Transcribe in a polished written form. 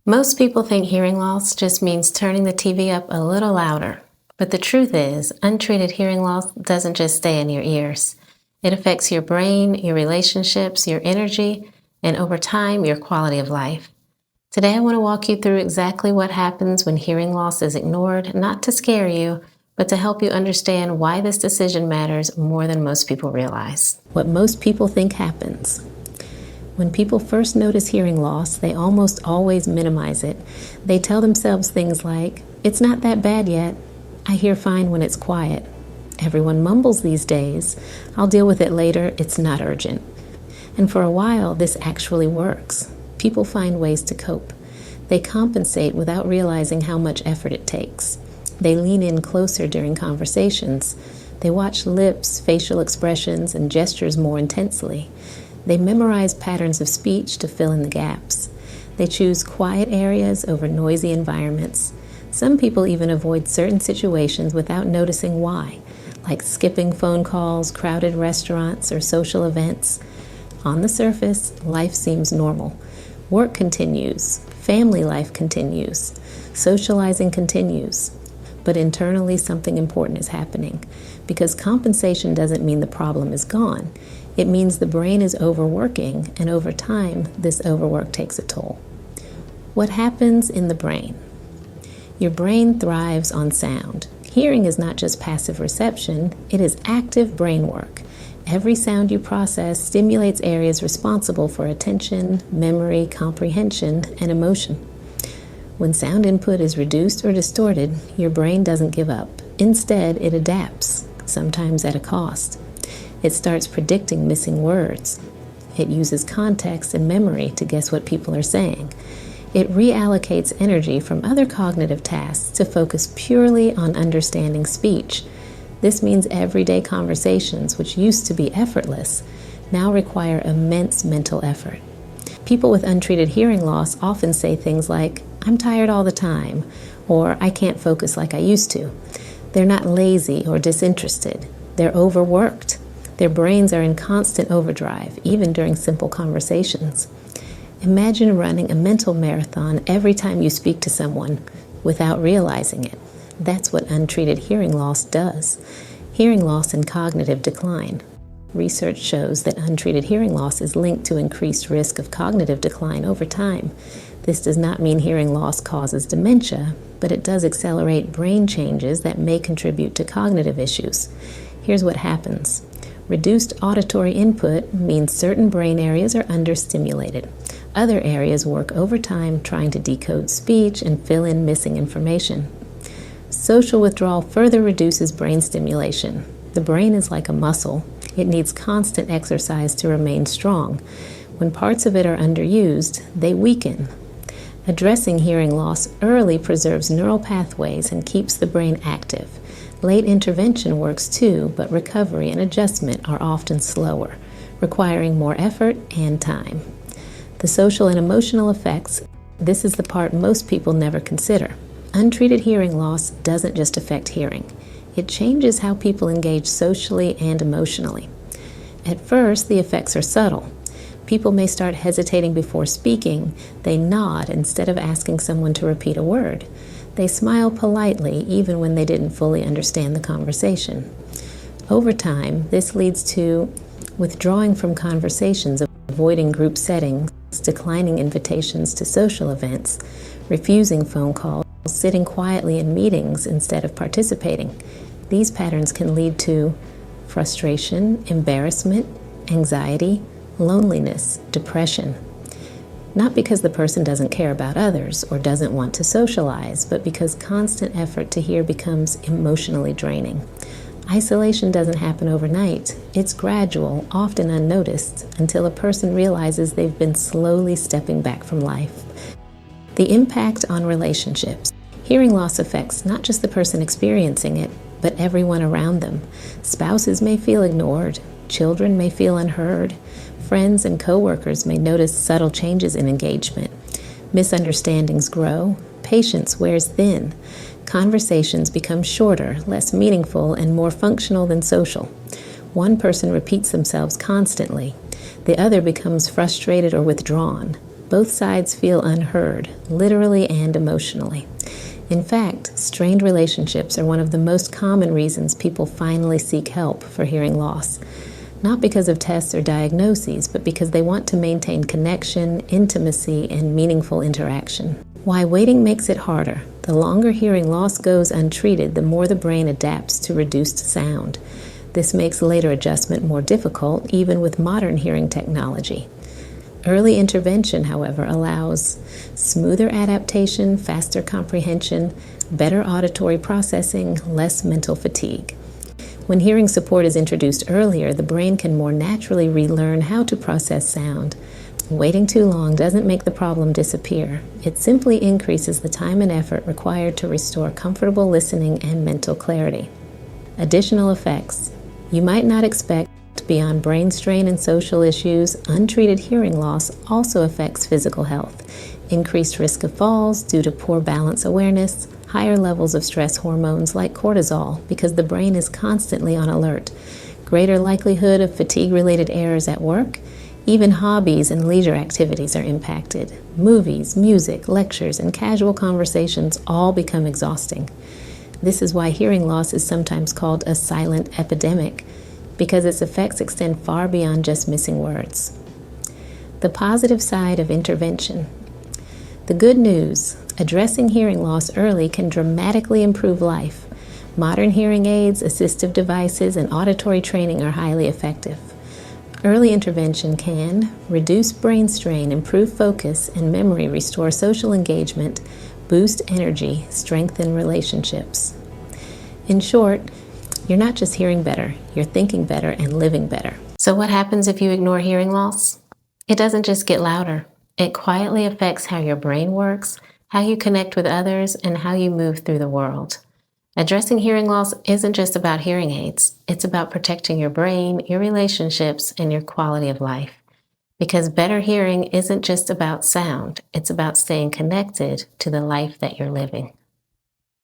Most people think hearing loss just means turning the TV up a little louder. But the truth is, untreated hearing loss doesn't just stay in your ears. It affects your brain, your relationships, your energy, and over time, your quality of life. Today, I want to walk you through exactly what happens when hearing loss is ignored, not to scare you, but to help you understand why this decision matters more than most people realize. What most people think happens. When people first notice hearing loss, they almost always minimize it. They tell themselves things like, "It's not that bad yet. I hear fine when it's quiet. Everyone mumbles these days. I'll deal with it later. It's not urgent." And for a while, this actually works. People find ways to cope. They compensate without realizing how much effort it takes. They lean in closer during conversations. They watch lips, facial expressions, and gestures more intensely. They memorize patterns of speech to fill in the gaps. They choose quiet areas over noisy environments. Some people even avoid certain situations without noticing why, like skipping phone calls, crowded restaurants, or social events. On the surface, life seems normal. Work continues, family life continues, socializing continues. But internally, something important is happening, because compensation doesn't mean the problem is gone. It means the brain is overworking, and over time, this overwork takes a toll. What happens in the brain? Your brain thrives on sound. Hearing is not just passive reception, it is active brain work. Every sound you process stimulates areas responsible for attention, memory, comprehension, and emotion. When sound input is reduced or distorted, your brain doesn't give up. Instead, it adapts, sometimes at a cost. It starts predicting missing words. It uses context and memory to guess what people are saying. It reallocates energy from other cognitive tasks to focus purely on understanding speech. This means everyday conversations, which used to be effortless, now require immense mental effort. People with untreated hearing loss often say things like, "I'm tired all the time," or "I can't focus like I used to." They're not lazy or disinterested. They're overworked. Their brains are in constant overdrive, even during simple conversations. Imagine running a mental marathon every time you speak to someone without realizing it. That's what untreated hearing loss does. Hearing loss and cognitive decline. Research shows that untreated hearing loss is linked to increased risk of cognitive decline over time. This does not mean hearing loss causes dementia, but it does accelerate brain changes that may contribute to cognitive issues. Here's what happens. Reduced auditory input means certain brain areas are understimulated. Other areas work overtime trying to decode speech and fill in missing information. Social withdrawal further reduces brain stimulation. The brain is like a muscle. It needs constant exercise to remain strong. When parts of it are underused, they weaken. Addressing hearing loss early preserves neural pathways and keeps the brain active. Late intervention works too, but recovery and adjustment are often slower, requiring more effort and time. The social and emotional effects, this is the part most people never consider. Untreated hearing loss doesn't just affect hearing. It changes how people engage socially and emotionally. At first, the effects are subtle. People may start hesitating before speaking. They nod instead of asking someone to repeat a word. They smile politely even when they didn't fully understand the conversation. Over time, this leads to withdrawing from conversations, avoiding group settings, declining invitations to social events, refusing phone calls, sitting quietly in meetings instead of participating. These patterns can lead to frustration, embarrassment, anxiety, loneliness, depression. Not because the person doesn't care about others or doesn't want to socialize, but because constant effort to hear becomes emotionally draining. Isolation doesn't happen overnight. It's gradual, often unnoticed, until a person realizes they've been slowly stepping back from life. The impact on relationships. Hearing loss affects not just the person experiencing it, but everyone around them. Spouses may feel ignored. Children may feel unheard. Friends and coworkers may notice subtle changes in engagement. Misunderstandings grow. Patience wears thin. Conversations become shorter, less meaningful, and more functional than social. One person repeats themselves constantly. The other becomes frustrated or withdrawn. Both sides feel unheard, literally and emotionally. In fact, strained relationships are one of the most common reasons people finally seek help for hearing loss. Not because of tests or diagnoses, but because they want to maintain connection, intimacy, and meaningful interaction. Why waiting makes it harder. The longer hearing loss goes untreated, the more the brain adapts to reduced sound. This makes later adjustment more difficult, even with modern hearing technology. Early intervention, however, allows smoother adaptation, faster comprehension, better auditory processing, less mental fatigue. When hearing support is introduced earlier, the brain can more naturally relearn how to process sound. Waiting too long doesn't make the problem disappear. It simply increases the time and effort required to restore comfortable listening and mental clarity. Additional effects. You might not expect, beyond brain strain and social issues, untreated hearing loss also affects physical health. Increased risk of falls due to poor balance awareness, higher levels of stress hormones like cortisol because the brain is constantly on alert, greater likelihood of fatigue-related errors at work, even hobbies and leisure activities are impacted. Movies, music, lectures, and casual conversations all become exhausting. This is why hearing loss is sometimes called a silent epidemic, because its effects extend far beyond just missing words. The positive side of intervention. The good news, addressing hearing loss early can dramatically improve life. Modern hearing aids, assistive devices, and auditory training are highly effective. Early intervention can reduce brain strain, improve focus and memory, restore social engagement, boost energy, strengthen relationships. In short, you're not just hearing better, you're thinking better and living better. So what happens if you ignore hearing loss? It doesn't just get louder. It quietly affects how your brain works, how you connect with others, and how you move through the world. Addressing hearing loss isn't just about hearing aids. It's about protecting your brain, your relationships, and your quality of life. Because better hearing isn't just about sound. It's about staying connected to the life that you're living.